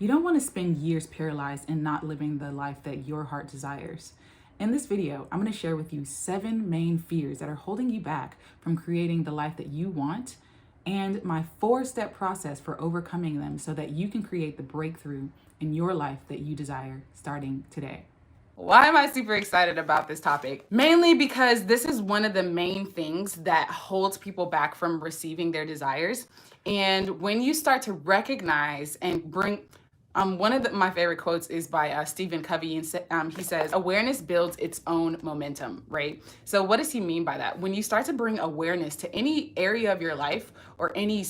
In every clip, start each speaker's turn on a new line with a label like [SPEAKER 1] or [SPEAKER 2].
[SPEAKER 1] You don't want to spend years paralyzed and not living the life that your heart desires. In this video, I'm going to share with you 7 main fears that are holding you back from creating the life that you want and my 4-step process for overcoming them so that you can create the breakthrough in your life that you desire starting today. Why am I super excited about this topic? Mainly because this is one of the main things that holds people back from receiving their desires. And when you start to recognize and bring, one of my favorite quotes is by Stephen Covey, and he says, awareness builds its own momentum, right? So what does he mean by that? When you start to bring awareness to any area of your life or any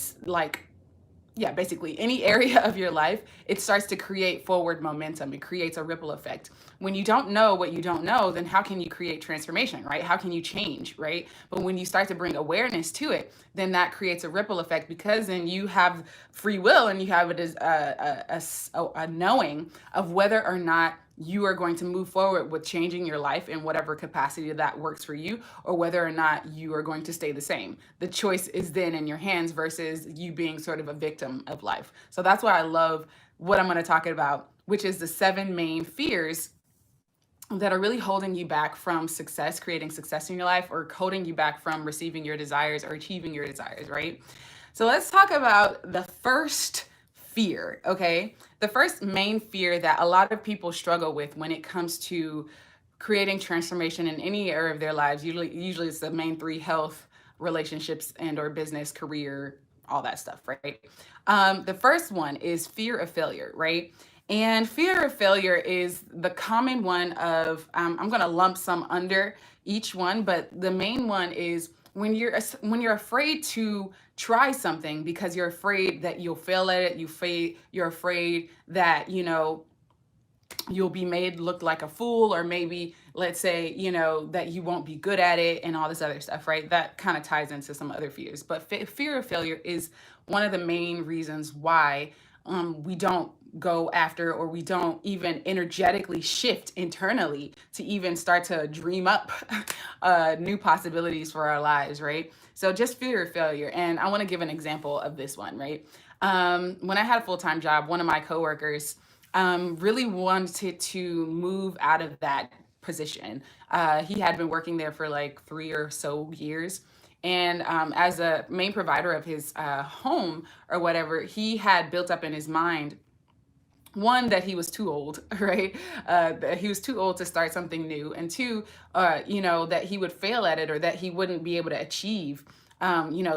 [SPEAKER 1] basically any area of your life, it starts to create forward momentum. It creates a ripple effect. When you don't know what you don't know, then how can you create transformation, right? How can you change, right? But when you start to bring awareness to it, then that creates a ripple effect, because then you have free will and you have a knowing of whether or not you are going to move forward with changing your life in whatever capacity that works for you, or whether or not you are going to stay the same. The choice is then in your hands versus you being sort of a victim of life. So that's why I love what I'm going to talk about, which is the 7 main fears that are really holding you back from success, creating success in your life, or holding you back from receiving your desires or achieving your desires, right? So let's talk about the first fear, okay? The first main fear that a lot of people struggle with when it comes to creating transformation in any area of their lives, usually it's the main 3: health, relationships, and or business, career, all that stuff, right? The first one is fear of failure, right? And fear of failure is the common one of, I'm going to lump some under each one, but the main one is when you're afraid to try something because you're afraid that you'll fail at it. You're afraid that, you'll be made look like a fool, or maybe let's say, that you won't be good at it and all this other stuff, right? That kind of ties into some other fears. But fear of failure is one of the main reasons why we don't go after, or we don't even energetically shift internally to even start to dream up new possibilities for our lives, right? So just fear of failure. And I want to give an example of this one, right? When I had a full-time job, one of my coworkers really wanted to move out of that position. He had been working there for like 3 or so years. And as a main provider of his home or whatever, he had built up in his mind, one, that he was too old, right? That he was too old to start something new. And 2, that he would fail at it, or that he wouldn't be able to achieve,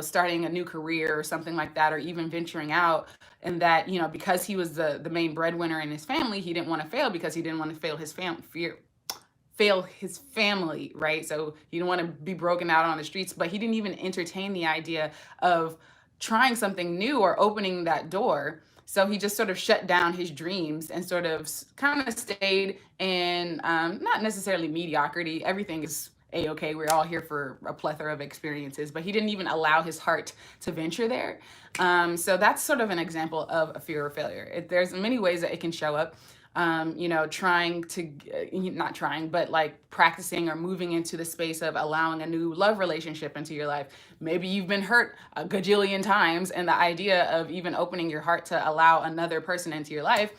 [SPEAKER 1] starting a new career or something like that, or even venturing out. And that, because he was the main breadwinner in his family, he didn't want to fail, because he didn't want to fail his family, right? So he didn't want to be broken out on the streets, but he didn't even entertain the idea of trying something new or opening that door. So he just sort of shut down his dreams and sort of kind of stayed in, not necessarily mediocrity. Everything is a-okay. We're all here for a plethora of experiences, but he didn't even allow his heart to venture there. So that's sort of an example of a fear of failure. There's many ways that it can show up. Not trying, but like practicing or moving into the space of allowing a new love relationship into your life. Maybe you've been hurt a gajillion times, and the idea of even opening your heart to allow another person into your life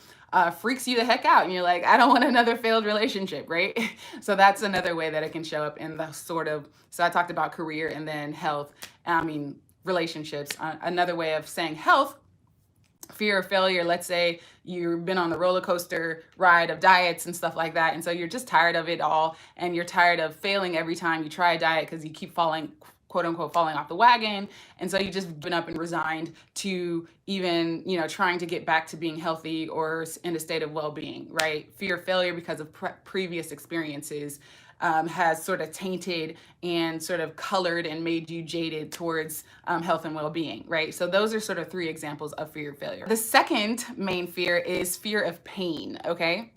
[SPEAKER 1] freaks you the heck out. And you're like, I don't want another failed relationship, right? So that's another way that it can show up in the so I talked about career and then health, relationships. Another way of saying health, fear of failure. Let's say you've been on the roller coaster ride of diets and stuff like that, and so you're just tired of it all, and you're tired of failing every time you try a diet because you keep falling, quote unquote, falling off the wagon. And so you just been up and resigned to even, trying to get back to being healthy or in a state of well-being, right? Fear of failure because of previous experiences has sort of tainted and sort of colored and made you jaded towards health and well-being, right? So those are sort of 3 examples of fear of failure. The second main fear is fear of pain, okay?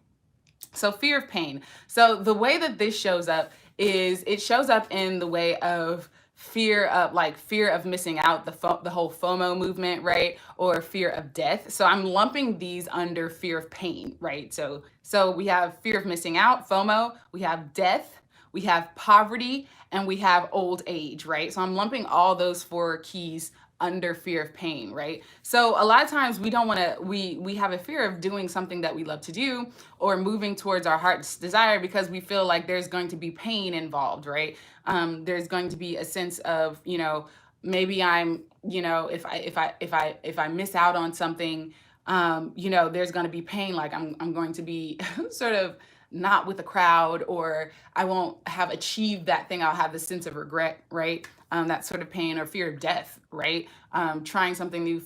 [SPEAKER 1] So fear of pain. So the way that this shows up is it shows up in the way of fear of missing out, the whole FOMO movement, right? Or fear of death. So I'm lumping these under fear of pain, right? So we have fear of missing out, FOMO, we have death, we have poverty, and we have old age, right? So I'm lumping all those 4 keys under fear of pain, right? So a lot of times we don't want to, we have a fear of doing something that we love to do or moving towards our heart's desire because we feel like there's going to be pain involved, right? There's going to be a sense of, maybe I'm, if I miss out on something, there's going to be pain. Like I'm going to be sort of not with the crowd, or I won't have achieved that thing. I'll have this sense of regret, right? That sort of pain or fear of death, right? Trying something new,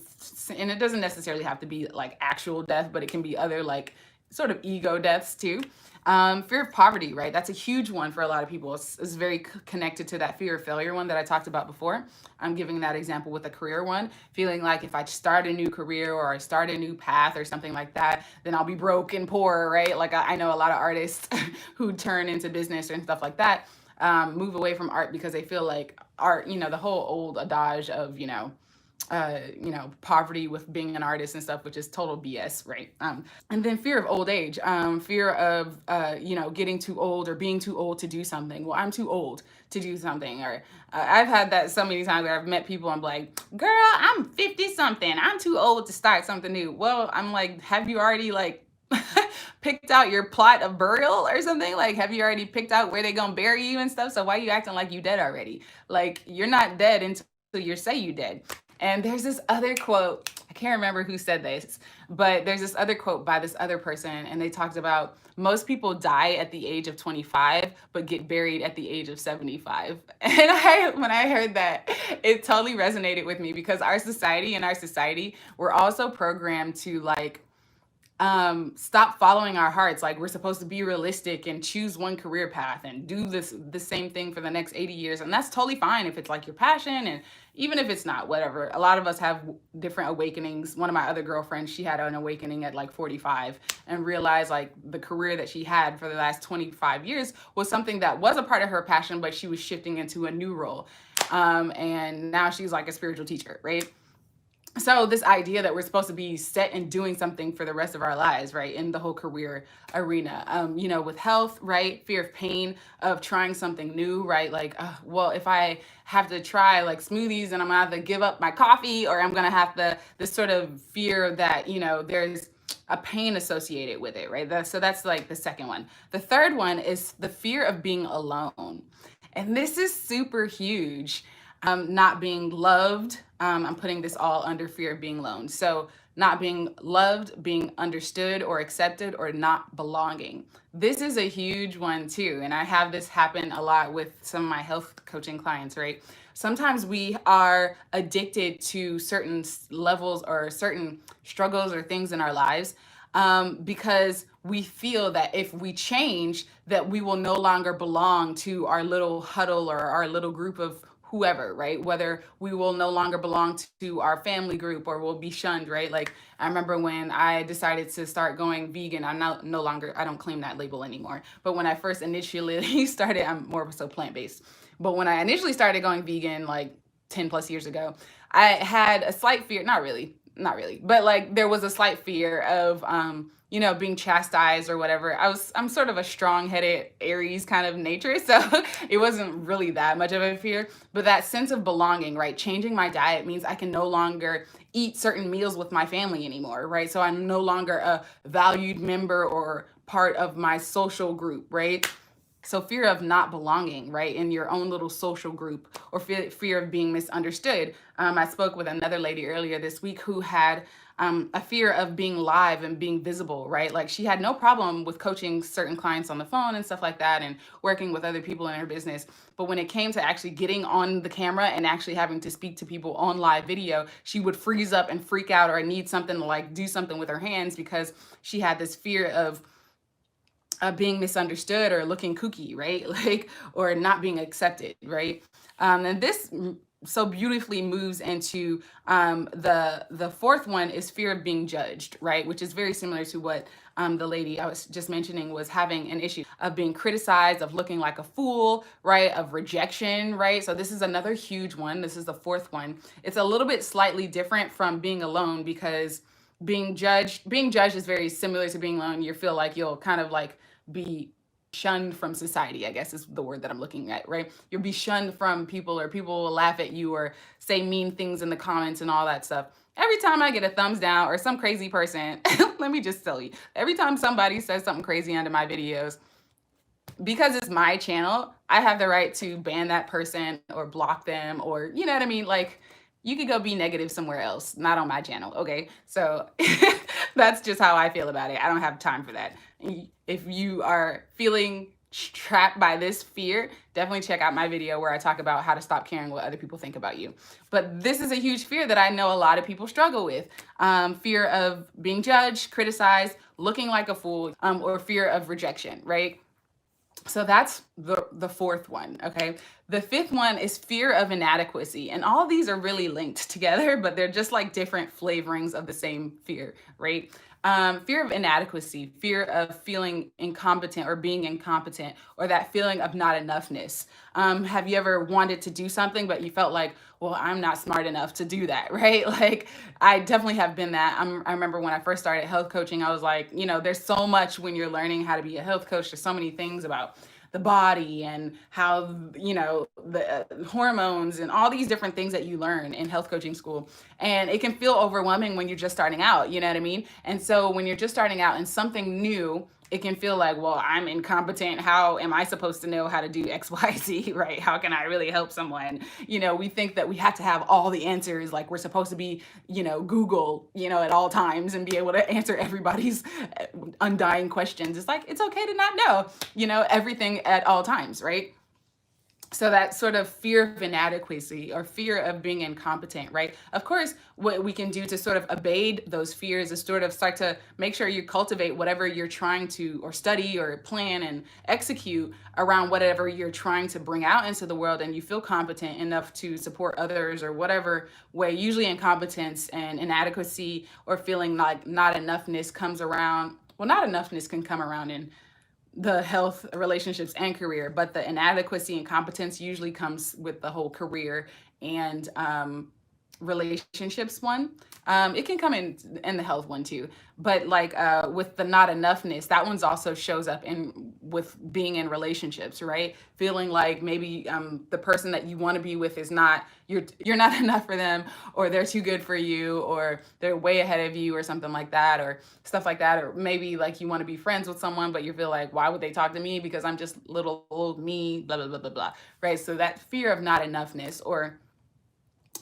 [SPEAKER 1] and it doesn't necessarily have to be like actual death, but it can be other like sort of ego deaths too. Fear of poverty, right? That's a huge one for a lot of people. It's very connected to that fear of failure one that I talked about before. I'm giving that example with the career one, feeling like if I start a new career or I start a new path or something like that, then I'll be broke and poor, right? Like I know a lot of artists who turn into business and stuff like that, move away from art because they feel like art, the whole old adage of, poverty with being an artist and stuff, which is total BS, right? And then fear of old age, fear of, getting too old or being too old to do something. Well, I'm too old to do something. Or I've had that so many times where I've met people, I'm like, girl, I'm 50 something. I'm too old to start something new. Well, I'm like, have you already like picked out your plot of burial or something? Like, have you already picked out where they gonna bury you and stuff? So why are you acting like you dead already? Like, you're not dead until you say you dead. And there's this other quote, I can't remember who said this, but there's this other quote by this other person, and they talked about most people die at the age of 25, but get buried at the age of 75. And when I heard that, it totally resonated with me because our society, we're also programmed to like, stop following our hearts. Like we're supposed to be realistic and choose one career path and do the same thing for the next 80 years. And that's totally fine if it's like your passion, and even if it's not, whatever. A lot of us have different awakenings. One of my other girlfriends, she had an awakening at like 45 and realized like the career that she had for the last 25 years was something that was a part of her passion, but she was shifting into a new role. And now she's like a spiritual teacher, right? So this idea that we're supposed to be set and doing something for the rest of our lives, right, in the whole career arena, with health, right, fear of pain, of trying something new, right, like, well, if I have to try like smoothies and I'm gonna have to give up my coffee, or I'm gonna have to, this sort of fear that, there's a pain associated with it, right? So that's like the second one. The third one is the fear of being alone. And this is super huge. Not being loved. I'm putting this all under fear of being alone. So not being loved, being understood or accepted, or not belonging. This is a huge one too. And I have this happen a lot with some of my health coaching clients, right? Sometimes we are addicted to certain levels or certain struggles or things in our lives, because we feel that if we change, that we will no longer belong to our little huddle or our little group of whoever, right? Whether we will no longer belong to our family group or will be shunned, right? Like I remember when I decided to start going vegan, I'm no longer, I don't claim that label anymore. But when I first initially started, I'm more so plant-based. But when I initially started going vegan, like 10 plus years ago, I had a slight fear, not really, but like there was a slight fear of, being chastised or whatever. I'm sort of a strong-headed Aries kind of nature, so it wasn't really that much of a fear. But that sense of belonging, right? Changing my diet means I can no longer eat certain meals with my family anymore, right? So I'm no longer a valued member or part of my social group, right? So fear of not belonging, right, in your own little social group, or fear of being misunderstood. I spoke with another lady earlier this week who had a fear of being live and being visible, right? Like she had no problem with coaching certain clients on the phone and stuff like that and working with other people in her business. But when it came to actually getting on the camera and actually having to speak to people on live video, she would freeze up and freak out or need something to like do something with her hands because she had this fear of being misunderstood or looking kooky, right? Like, or not being accepted, right? And this so beautifully moves into the fourth one is fear of being judged, right? Which is very similar to what the lady I was just mentioning was having an issue of being criticized, of looking like a fool, right? Of rejection, right? So this is another huge one. This is the fourth one. It's a little bit slightly different from being alone because being judged is very similar to being alone. You feel like you'll kind of like be shunned from society, I guess is the word that I'm looking at, right? You'll be shunned from people, or people will laugh at you or say mean things in the comments and all that stuff. Every time I get a thumbs down or some crazy person, let me just tell you, every time somebody says something crazy under my videos, because it's my channel, I have the right to ban that person or block them, or you know what I mean? Like, you could go be negative somewhere else, not on my channel, okay? So that's just how I feel about it. I don't have time for that. If you are feeling trapped by this fear, definitely check out my video where I talk about how to stop caring what other people think about you. But this is a huge fear that I know a lot of people struggle with. Fear of being judged, criticized, looking like a fool, or fear of rejection, right? So that's the fourth one, okay? The fifth one is fear of inadequacy. And all these are really linked together, but they're just like different flavorings of the same fear, right? Fear of inadequacy, fear of feeling incompetent or being incompetent, or that feeling of not enoughness. Have you ever wanted to do something, but you felt like, well, I'm not smart enough to do that, right? Like, I definitely have been that. I remember when I first started health coaching, I was like, you know, there's so much when you're learning how to be a health coach. There's so many things about the body and how, you know, the hormones and all these different things that you learn in health coaching school. And it can feel overwhelming when you're just starting out, you know what I mean? And so when you're just starting out in something new, it can feel like, well, I'm incompetent. How am I supposed to know how to do X, Y, Z, right? How can I really help someone? You know, we think that we have to have all the answers, like we're supposed to be, you know, Google, you know, at all times and be able to answer everybody's undying questions. It's like, it's okay to not know, you know, everything at all times, right? So that sort of fear of inadequacy or fear of being incompetent, right? Of course, what we can do to sort of abate those fears is sort of start to make sure you cultivate whatever you're trying to, or study or plan and execute around whatever you're trying to bring out into the world, and you feel competent enough to support others or whatever way. Usually incompetence and inadequacy or feeling like not enoughness comes around. Well, not enoughness can come around in the health, relationships, and career, but the inadequacy and competence usually comes with the whole career and relationships one. It can come in the health one too, but like with the not enoughness, that one's also shows up in with being in relationships, right? Feeling like maybe the person that you want to be with is not, you're not enough for them, or they're too good for you, or they're way ahead of you, or something like that, or stuff like that. Or maybe like you want to be friends with someone, but you feel like, why would they talk to me? Because I'm just little old me, blah, blah, blah, blah, blah, right? So that fear of not enoughness, or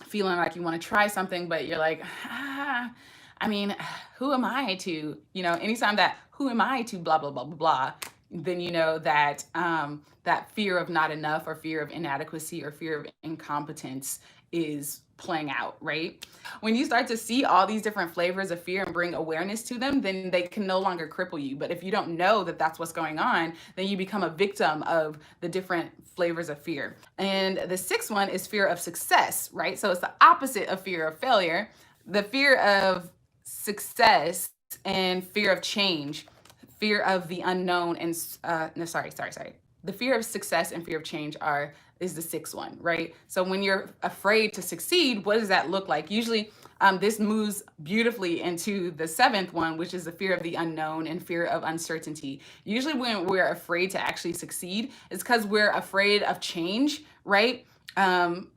[SPEAKER 1] feeling like you want to try something, but you're like, I mean, who am I to, you know, anytime that who am I to blah, blah, blah, blah, blah, then you know that that fear of not enough, or fear of inadequacy, or fear of incompetence is playing out, right? When you start to see all these different flavors of fear and bring awareness to them, then they can no longer cripple you. But if you don't know that that's what's going on, then you become a victim of the different flavors of fear. And the sixth one is fear of success, right? So it's the opposite of fear of failure. The fear of success and fear of change, fear of the unknown, and the fear of success and fear of change is the sixth one, right? So when you're afraid to succeed, what does that look like? Usually this moves beautifully into the seventh one, which is the fear of the unknown and fear of uncertainty. Usually when we're afraid to actually succeed, it's because we're afraid of change, right?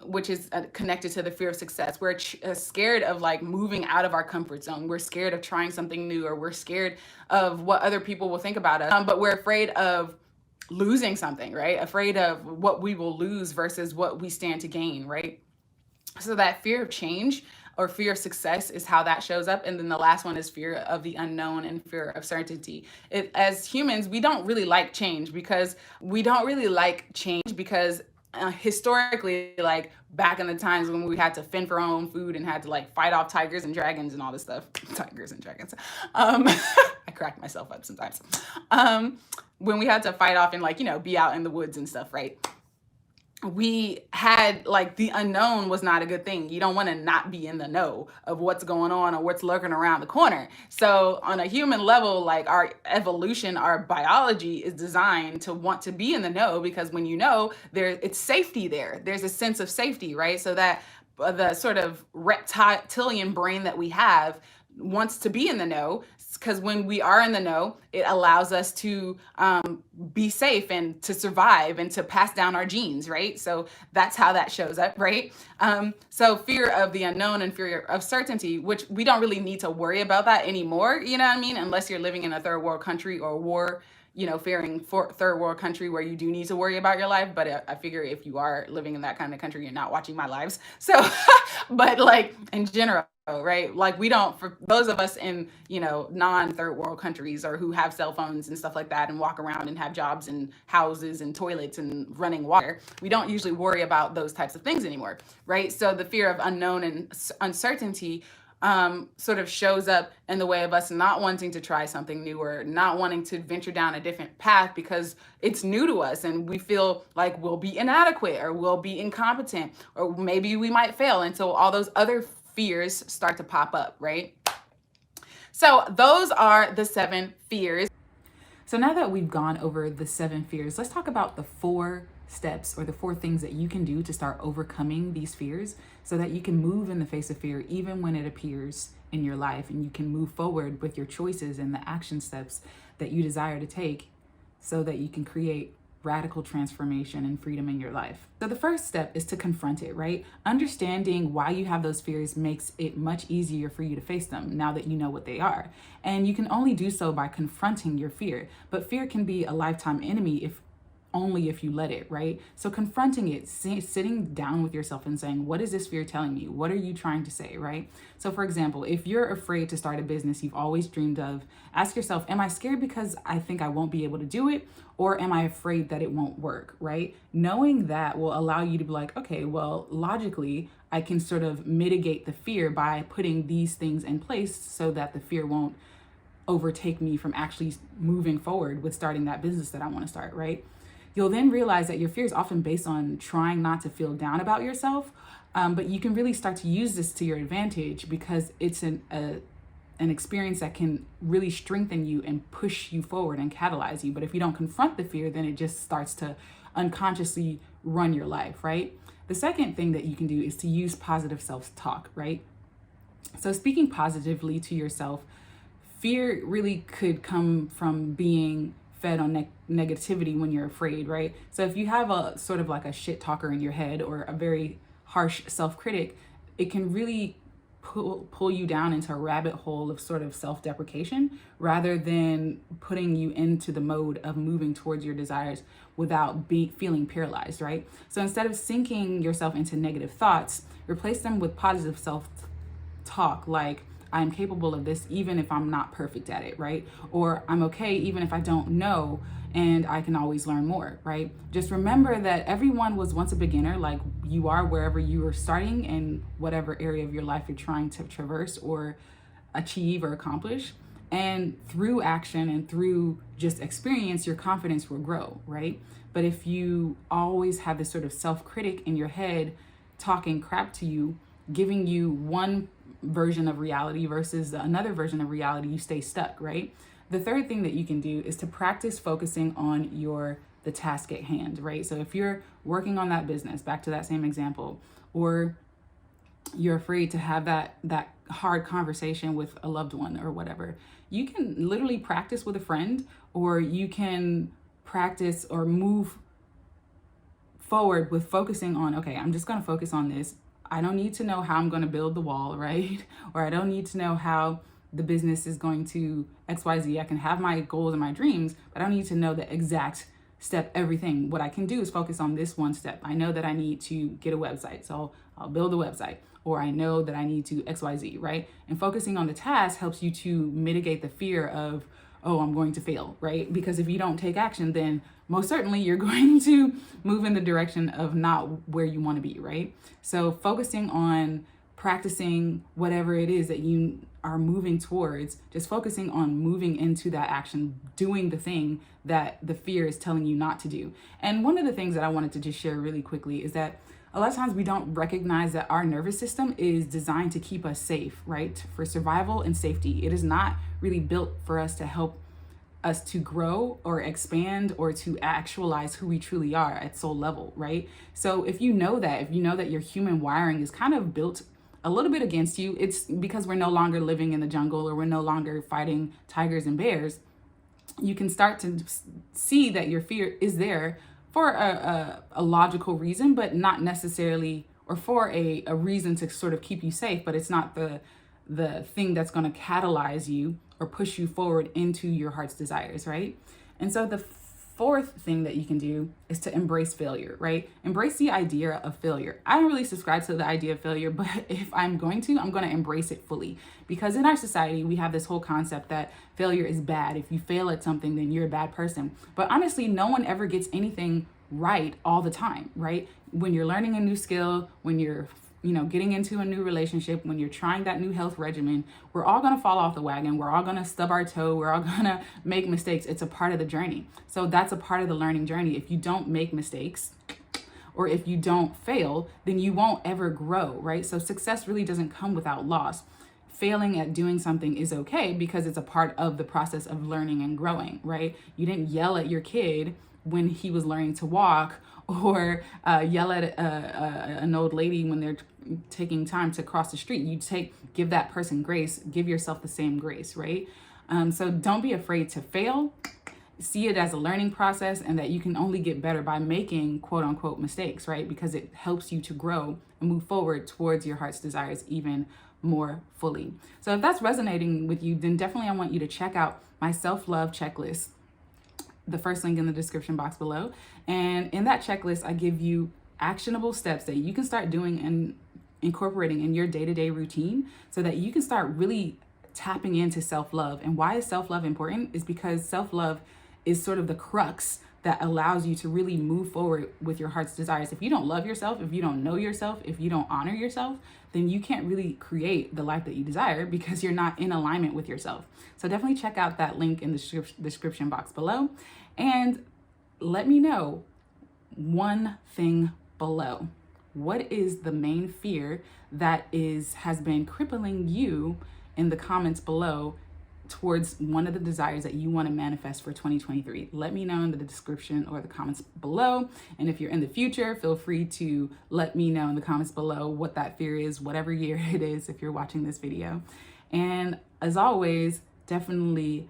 [SPEAKER 1] Which is connected to the fear of success. We're scared of like moving out of our comfort zone. We're scared of trying something new, or we're scared of what other people will think about us. But we're afraid of losing something, right? Afraid of what we will lose versus what we stand to gain, right? So that fear of change or fear of success is how that shows up. And then the last one is fear of the unknown and fear of certainty. As humans, we don't really like change because historically, like back in the times when we had to fend for our own food and had to like fight off tigers and dragons and all this stuff, tigers and dragons. I crack myself up sometimes. When we had to fight off and like, you know, be out in the woods and stuff, right? We had like the unknown was not a good thing. You don't want to not be in the know of what's going on or what's lurking around the corner. So on a human level, like our evolution, our biology is designed to want to be in the know, because when you know, it's safety there. There's a sense of safety, right? So that the sort of reptilian brain that we have wants to be in the know, because when we are in the know, it allows us to be safe and to survive and to pass down our genes, right? So that's how that shows up, right? So fear of the unknown and fear of certainty, which we don't really need to worry about that anymore, you know what I mean? Unless you're living in a third world country or war, fearing for third world country where you do need to worry about your life. But I figure if you are living in that kind of country, you're not watching my lives. So, but like in general, right? Like we don't, for those of us in, non third world countries or who have cell phones and stuff like that and walk around and have jobs and houses and toilets and running water, we don't usually worry about those types of things anymore, right? So the fear of unknown and uncertainty sort of shows up in the way of us not wanting to try something new or not wanting to venture down a different path because it's new to us and we feel like we'll be inadequate or we'll be incompetent or maybe we might fail. And so all those other fears start to pop up, right? So those are the 7 fears. So now that we've gone over the 7 fears, let's talk about the 4 steps or the 4 things that you can do to start overcoming these fears so that you can move in the face of fear even when it appears in your life, and you can move forward with your choices and the action steps that you desire to take so that you can create radical transformation and freedom in your life. So the first step is to confront it, right? Understanding why you have those fears makes it much easier for you to face them now that you know what they are. And you can only do so by confronting your fear. But fear can be a lifetime enemy if you let it, right? So confronting it, sitting down with yourself and saying, what is this fear telling me? What are you trying to say, right? So for example, if you're afraid to start a business you've always dreamed of, ask yourself, am I scared because I think I won't be able to do it? Or am I afraid that it won't work, right? Knowing that will allow you to be like, okay, well, logically, I can sort of mitigate the fear by putting these things in place so that the fear won't overtake me from actually moving forward with starting that business that I want to start, right? You'll then realize that your fear is often based on trying not to feel down about yourself, but you can really start to use this to your advantage because it's an experience that can really strengthen you and push you forward and catalyze you. But if you don't confront the fear, then it just starts to unconsciously run your life, right? The second thing that you can do is to use positive self-talk, right? So speaking positively to yourself, fear really could come from being fed on negativity when you're afraid, right? So if you have a sort of like a shit talker in your head or a very harsh self-critic, it can really pull you down into a rabbit hole of sort of self-deprecation rather than putting you into the mode of moving towards your desires without feeling paralyzed, right? So instead of sinking yourself into negative thoughts, replace them with positive self-talk like, I'm capable of this even if I'm not perfect at it, right? Or I'm okay even if I don't know and I can always learn more, right? Just remember that everyone was once a beginner, like you are wherever you are starting in whatever area of your life you're trying to traverse or achieve or accomplish. And through action and through just experience, your confidence will grow, right? But if you always have this sort of self-critic in your head talking crap to you, giving you one version of reality versus another version of reality, you stay stuck, right? The third thing that you can do is to practice focusing on the task at hand, right? So if you're working on that business, back to that same example, or you're afraid to have that hard conversation with a loved one or whatever, you can literally practice with a friend, or you can practice or move forward with focusing on, okay, I'm just going to focus on this. I don't need to know how I'm going to build the wall, right? Or I don't need to know how the business is going to XYZ. I can have my goals and my dreams, but I don't need to know the exact step, everything. What I can do is focus on this one step. I know that I need to get a website, so I'll build a website. Or I know that I need to XYZ, right? And focusing on the task helps you to mitigate the fear of, oh, I'm going to fail, right? Because if you don't take action, then most certainly you're going to move in the direction of not where you want to be, right? So focusing on practicing whatever it is that you are moving towards, just focusing on moving into that action, doing the thing that the fear is telling you not to do. And one of the things that I wanted to just share really quickly is that a lot of times we don't recognize that our nervous system is designed to keep us safe, right? For survival and safety. It is not really built for us to help us to grow or expand or to actualize who we truly are at soul level, right? So if you know that your human wiring is kind of built a little bit against you. It's because we're no longer living in the jungle, or we're no longer fighting tigers and bears. You can start to see that your fear is there for a logical reason, but not necessarily, or for a reason to sort of keep you safe, but it's not the thing that's going to catalyze you or push you forward into your heart's desires, right? And so the fourth thing that you can do is to embrace failure, right? Embrace the idea of failure. I don't really subscribe to the idea of failure, but if I'm going to embrace it fully, because in our society, we have this whole concept that failure is bad. If you fail at something, then you're a bad person. But honestly, no one ever gets anything right all the time, right? When you're learning a new skill, when you're getting into a new relationship, when you're trying that new health regimen, we're all going to fall off the wagon. We're all going to stub our toe. We're all going to make mistakes. It's a part of the journey. So that's a part of the learning journey. If you don't make mistakes, or if you don't fail, then you won't ever grow, right? So success really doesn't come without loss. Failing at doing something is okay because it's a part of the process of learning and growing, right? You didn't yell at your kid when he was learning to walk, or yell at an old lady when they're taking time to cross the street. Give that person grace, give yourself the same grace, right? So don't be afraid to fail. See it as a learning process, and that you can only get better by making quote unquote mistakes, right? Because it helps you to grow and move forward towards your heart's desires even more fully. So if that's resonating with you, then definitely I want you to check out my self-love checklist, the first link in the description box below. And in that checklist, I give you actionable steps that you can start doing and incorporating in your day-to-day routine, so that you can start really tapping into self-love. And why is self-love important? Is because self-love is sort of the crux that allows you to really move forward with your heart's desires. If you don't love yourself, if you don't know yourself, if you don't honor yourself, then you can't really create the life that you desire, because you're not in alignment with yourself. So definitely check out that link in the description box below, and let me know one thing below. What is the main fear that has been crippling you in the comments below towards one of the desires that you want to manifest for 2023? Let me know in the description or the comments below. And if you're in the future, feel free to let me know in the comments below what that fear is, whatever year it is, if you're watching this video. And as always, definitely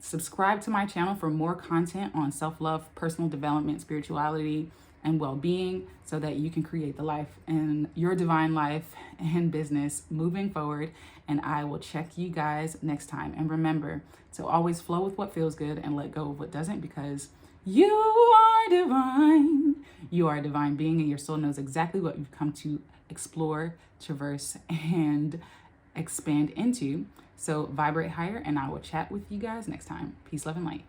[SPEAKER 1] subscribe to my channel for more content on self-love, personal development, spirituality, and well-being, so that you can create the life and your divine life and business moving forward. And I will check you guys next time. And remember to always flow with what feels good and let go of what doesn't, because you are divine. You are a divine being, and your soul knows exactly what you've come to explore, traverse, and expand into. So vibrate higher, and I will chat with you guys next time. Peace, love, and light.